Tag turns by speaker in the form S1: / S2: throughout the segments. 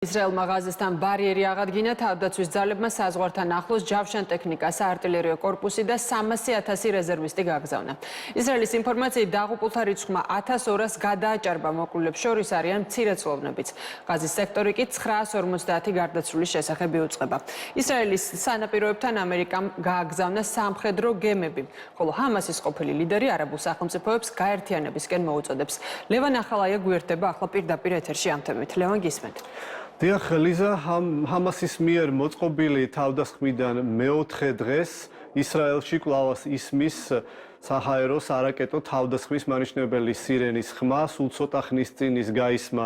S1: ისრაელმა ღაზისთან ბარიერი აღადგინა, თავდაცვის ძალებმა საზღვართან ახლოს ჯავშან ტექნიკა, საარტილერიო კორპუსი და 300,000 რეზერვისტი გაგზავნა. ისრაელის ინფორმაციით დაღუპულთა რიცხვმა 1200-ს გადააჭარბა, მოკლულებს შორის არიან მცირეწლოვნებიც. ღაზის სექტორი კი 950 გარდაცვლილის შესახებ იუწყება. ისრაელის სანაპიროებთან ამერიკამ გააგზავნა სამხედრო გემები, ხოლო ჰამასის ყოფილი ლიდერი არაბულ სახელმწიფოებს გაერთიანებისკენ მოუწოდებს. ლევან ახალაია გვერდება ახლა პირდაპირ ეთერში ამ თემით. ლევან, გისმენთ.
S2: დიახ, ლიზა, ჰამასის მიერ მოწყობილი თავდასხმიდან მეოთხე დღეს ისრაელში კვლავ ისმის საჰაერო სარაკეტო თავდასხმის მანიშნებელი სირენის ხმა, სულ ცოტა ხნის წინ ის გაისმა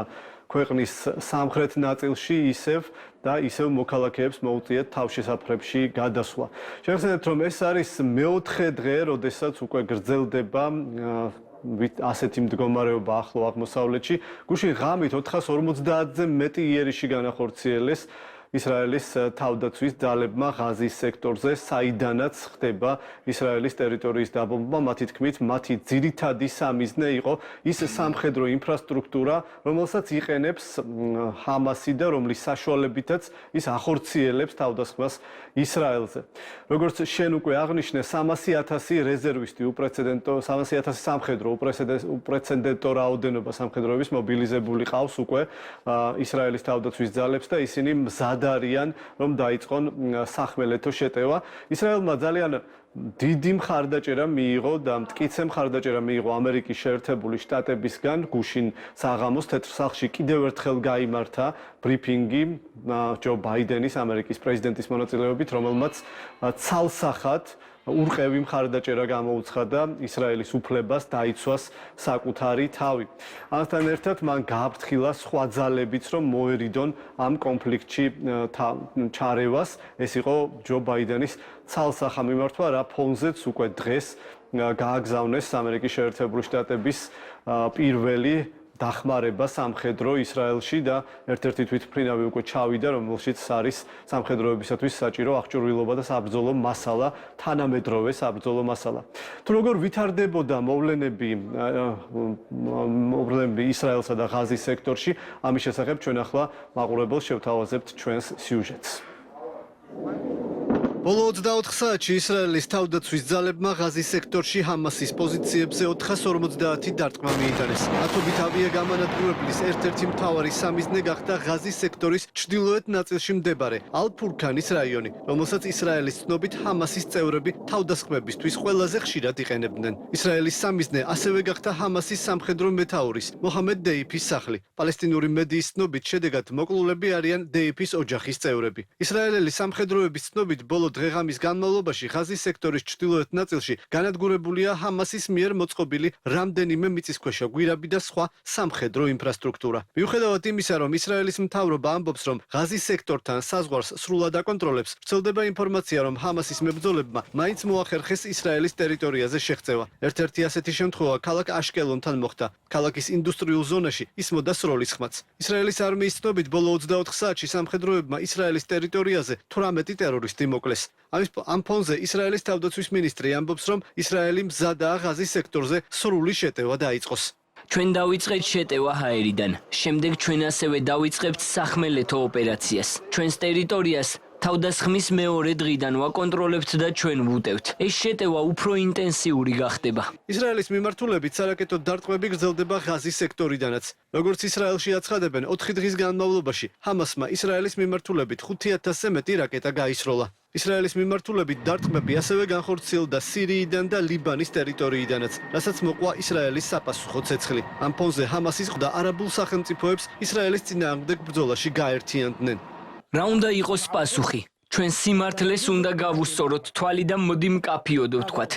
S2: ქვეყნის სამხრეთ ნაწილში ისევ მოქალაქეებს მოუწიათ თავშესაფრებში გადასვლა. შევეხსენებთ, რომ ეს არის მეოთხე დღე, როდესაც უკვე გრძელდება ასეთი მდგომარეობა ახლო აღმოსავლეთში. გუშინ ღამით 450-ზე მეტი იერიში განახორციელეს ისრაელის თავდაცვის ძალებმა ღაზის სექტორზე, საიდანაც ხდება ისრაელის ტერიტორიის დაბომბვა. მათი თქმით, მათი ძირითადი სამიზნე იყო ის სამხედრო ინფრასტრუქტურა, რომელსაც იყენებს ჰამასი და რომლის საშუალებითაც ის ახორციელებს თავდასხმას ისრაელზე. როგორც შენ უკვე აღნიშნე, 300,000 რეზერვისტი, 300,000 სამხედრო, უპრეცედენტო რაოდენობა სამხედროების მობილიზებული ყავს უკვე ისრაელის თავდაცვის ძალებს და ისინი მზადარიან, რომ დაიწყონ სახმელეთო შეტევა. ისრაელმა ძალიან დიდი მხარდაჭერა მიიღო და მტკიცე მხარდაჭერა მიიღო ამერიკის შეერთებული შტატებისგან. გუშინ საღამოს თეთრ სახლში კიდევ ერთხელ გაიმართა ბრიფინგი ჯო ბაიდენის, ამერიკის პრეზიდენტის მონაწილეობით, რომელმაც ცალსახად ურყევი მხარდაჭერა გამოუცხადა ისრაელის უფლებას დაიცვას საკუთარი თავი. ამასთან ერთად მან გააფრთხილა სხვა ძალებიც, რომ მოერიდონ ამ კონფლიქტში ჩარევას. ეს იყო ჯო ბაიდენის ცალსახა მიმართვა, რა ფონზეც უკვე დღეს გააგზავნეს ამერიკის შეერთებული შტატების პირველი დახმარება სამხედრო ისრაელში და ერთ-ერთი თვითმფრინავი უკვე ჩავიდა, რომელშიც არის სამხედროებისათვის საჭირო აღჭურვილობა და საბრძოლო მასალა, თანამედროვე საბრძოლო მასალა. თუ როგორ ვითარდებოდა მოვლენები ისრაელსა და ღაზის სექტორში, ამის შესახებ ჩვენ ახლა მაყურებელს შევთავაზებთ ჩვენს სიუჟეტს. ბოლო 24 საათში ისრაელის თავდაცვის ძალებმა ღაზის სექტორში ჰამასის პოზიციებზე 450 დარტყმა მიიტანეს. ათობით ავიაგამანადგურებლის ერთ-ერთი მთავარი სამიზნე გახდა ღაზის სექტორის ჩრდილოეთ ნაწილში მდებარე ალ-ფურქანის რაიონი, რომელსაც ისრაელის ცნობით ჰამასის წევრები თავდასხმებისთვის ყველაზე ხშირად იყენებდნენ. ისრაელის სამიზნე ასევე გახდა ჰამასის სამხედრო მეთაურის მოჰამედ დეიფის სახლი. პალესტინური მედიის ცნობით შედეგად მოკლულები არიან დეიფის ოჯახის წევრები. ისრაელელი სამხედროების ცნობით ბოლო დღეღამის განმავლობაში ღაზის სექტორის ჩრდილოეთ ნაწილში განადგურებულია ჰამასის მიერ მოწყობილი რამდენიმე მიწისქვეშა გვირაბი და სხვა სამხედრო ინფრასტრუქტურა. მიუხედავად იმისა, რომ ისრაელის მთავრობა ამბობს, რომ ღაზის სექტორთან საზღვარს სრულად აკონტროლებს, ვრცელდება ინფორმაცია, რომ ჰამასის მებრძოლებმა მაინც მოახერხეს ისრაელის ტერიტორიაზე შეღწევა. ერთ-ერთი ასეთი შემთხვევა ქალაქ აშკელონთან მოხდა. ქალაქის ინდუსტრიულ ზონაში ისმოდა სროლის ხმაც. ისრაელის არმიის ცნობით ბოლო 24 საათში სამხედროებმა ისრაელის ტერიტორიაზე 18 ტერორისტი მოკლეს. ამ ფონზე ისრაელის თავდაცვის მინისტრი ამბობს, რომ ისრაელი მზადაა ღაზის სექტორზე სრული შეტევა დაიწყოს.
S3: ჩვენ დავიწყეთ შეტევა ჰაერიდან. შემდეგ ჩვენ ასევე დავიწყებთ სახმელეთო ოპერაციას. ჩვენს ტერიტორიას თავდასხმის მეორე დღიდან ვაკონტროლებთ და ჩვენ ვუტევთ. ეს შეტევა უფრო ინტენსიური გახდება.
S2: ისრაელის მიმართულებით სარაკეტო დარტყმები გრძელდება ღაზის სექტორიდანაც. როგორც ისრაელში აცხადებენ, 4 დღის განმავლობაში ჰამასმა ისრაელის მიმართულებით 5000-ზე მეტი რაკეტა გაისროლა. ისრაელის მიმართულებით დარტყმები ასევე განხორციელდა სირიიდან და ლიბანის ტერიტორიიდანაც, რასაც მოყვა ისრაელის საპასუხო ცეცხლი. ამ ფონზე ჰამასის ყდა არაბულ სახელმწიფოებს ისრაელის წინააღმდეგ ბრძოლაში გაერთიანდნენ.
S3: რა უნდა იყოს პასუხი? ჩვენ სიმართლეს უნდა გავუსწოროთ თვალი და მოდი მკაფიოდ ვთქვათ.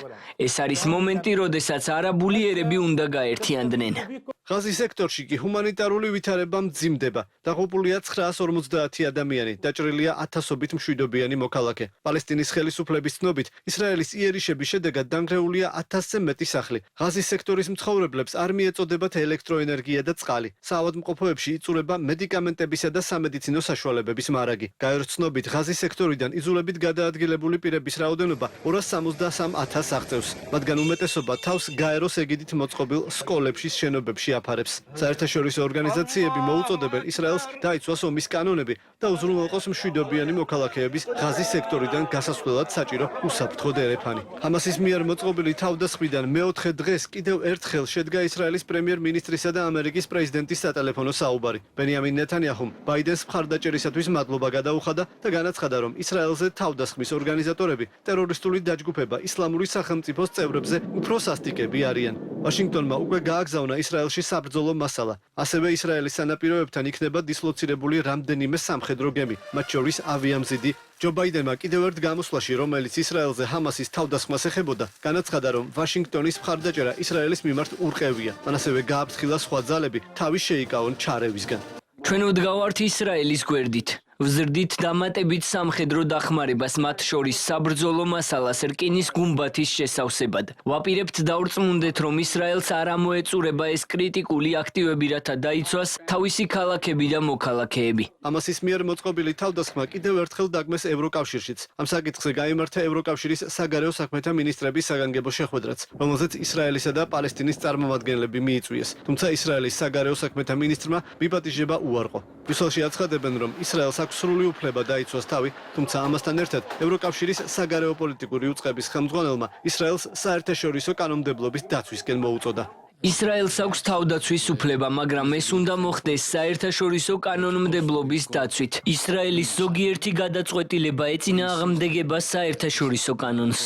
S3: ეს არის მომენტი, როდესაც არაბული ერები უნდა გაერთიანდნენ.
S2: ღაზის სექტორში კი ჰუმანიტარული ვითარება მძიმდება. დაღუპულია 950 ადამიანი, დაჭრილია ათასობით მშვიდობიანი მოქალაქე. პალესტინის ხელისუფლების ცნობით, ისრაელის იერიშების შედეგად დანგრეულია 1000-ზე მეტი სახლი. ღაზის სექტორის მცხოვრებლებს არ მიეწოდებათ ელექტროენერგია და წყალი. საავადმყოფოებში იწურება მედიკამენტებისა და სამედიცინო საშუალებების მარაგი. გაეროს ცნობით, ღაზის სექტორიდან იზოლებით გადაადგილებული პირების რაოდენობა 273,000 აღწევს. მათგან უმეტესობა თავს გაეროს ეგიდით მოწყობილ სკოლებში შენობებში შეაფარებს. საერთაშორისო ორგანიზაციები მოუწოდებენ ისრაელს დაიცვას ომის კანონები და უზრუნველყოს მშვიდობიანი მოქალაქეების ღაზის სექტორიდან გასასვლელად საჭირო უსაფრთხო დერეფანი. ჰამასის მიერ მოწყობილი თავდასხმიდან მეოთხე დღეს კიდევ ერთხელ შედგა ისრაელის პრემიერ-მინისტრისა და ამერიკის პრეზიდენტის სატელეფონო საუბარი. ბენიამინ ნეთანიაჰუმ ბაიდენს მხარდაჭერისათვის მადლობა გადაუხადა და განაცხადა, რომ ისრაელზე თავდასხმის ორგანიზატორები ტერორისტული დაჯგუფება ისლამური სახელმწიფოს წევრებზე უფრო სასტიკები არიან. ვაშინგტონმა უკვე გააგზავნა ისრაელში საბრძოლო მასალა. ასევე ისრაელის სანაპიროებთან იქნება დისლოცირებული რამდენიმე სამხედრო გემი, მათ შორის ავიამზიდი. ჯო ბაიდენმა კიდევ ერთ გამოსვლაში, რომელიც ისრაელზე ჰამასის თავდასხმას ეხებოდა, განაცხადა, რომ ვაშინგტონის მხარდაჭერა ისრაელის მიმართ ურყევია. მან ასევე გააფრთხილა სხვა ძალები თავის შეიკავონ ჩარევისგან.
S3: ჩვენ ვდგავართ ისრაელის გვერდით. ვზრდით დამატებით სამხედრო დახმარებას, მათ შორის საბრძოლო მასალას რკინის გუმბათის შესავსებად. ვაპირებთ დავრწმუნდეთ, რომ ისრაელს არ ამოეწურება ეს კრიტიკული აქტივები, რათა დაიცვას თავისი ქალაქები და მოქალაქეები.
S2: ჰამასის მიერ მოწყობილი თავდასხმა კიდევ ერთხელ დაგმეს ევროკავშირშიც. ამ საკითხზე გაიმართა ევროკავშირის საგარეო საქმეთა მინისტრების საგანგებო შეხვედრაც, რომელზეც ისრაელისა და პალესტინის წარმომადგენლები მიიწვიეს. თუმცა ისრაელის საგარეო საქმეთა მინისტრმა მიპატიჟება უარყო. ბრიუსელში აცხადებენ, რომ ისრაელს აქვს სრული უფლება დაიცვას თავი, თუმცა ამასთან ერთად ევროკავშირის საგარეო პოლიტიკური უწყების ხელმძღვანელმა ისრაელს საერთაშორისო კანონმდებლობის დაცვისკენ მოუწოდა.
S3: ისრაელს აქვს თავდაცვის უფლება, მაგრამ ეს უნდა მოხდეს საერთაშორისო კანონმდებლობის დაცვით. ისრაელის ზოგიერთი გადაწყვეტილება ეწინააღმდეგება საერთაშორისო კანონს.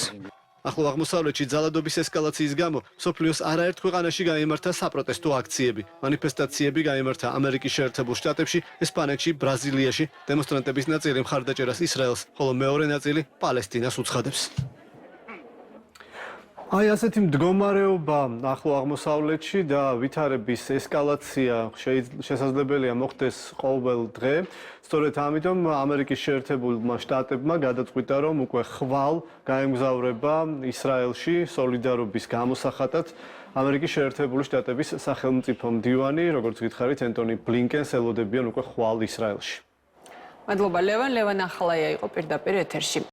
S2: ახლო აღმოსავლეთში ძალადობის ესკალაციის გამო მსოფლიოს არაერთ ქვეყანაში გაიმართა საპროტესტო აქციები. მანიფესტაციები გაიმართა ამერიკის შეერთებულ შტატებში, ესპანეთში, ბრაზილიაში. დემონსტრანტების ნაწილი მხარდაჭერას ისრაელს, ხოლო მეორე ნაწილი პალესტინას უცხადებს. აი ასეთი მდგომარეობა ახლო აღმოსავლეთში და ვითარების ესკალაცია შესაძლებელია მოხდეს ყოველ დღე. სწორედ ამიტომ ამერიკის შეერთებულმა შტატებმა გადაწყვიტა, რომ უკვე ხვალ გაემგზავრება ისრაელში სოლიდარობის გამოსახატად ამერიკის შეერთებული შტატების სახელმწიფო მდივანი, როგორც გითხარით, ენტონი ბლინკენს ელოდებიან უკვე ხვალ ისრაელში.
S1: მადლობა ლევან ახალაია იყო პირდაპირ ეთერში.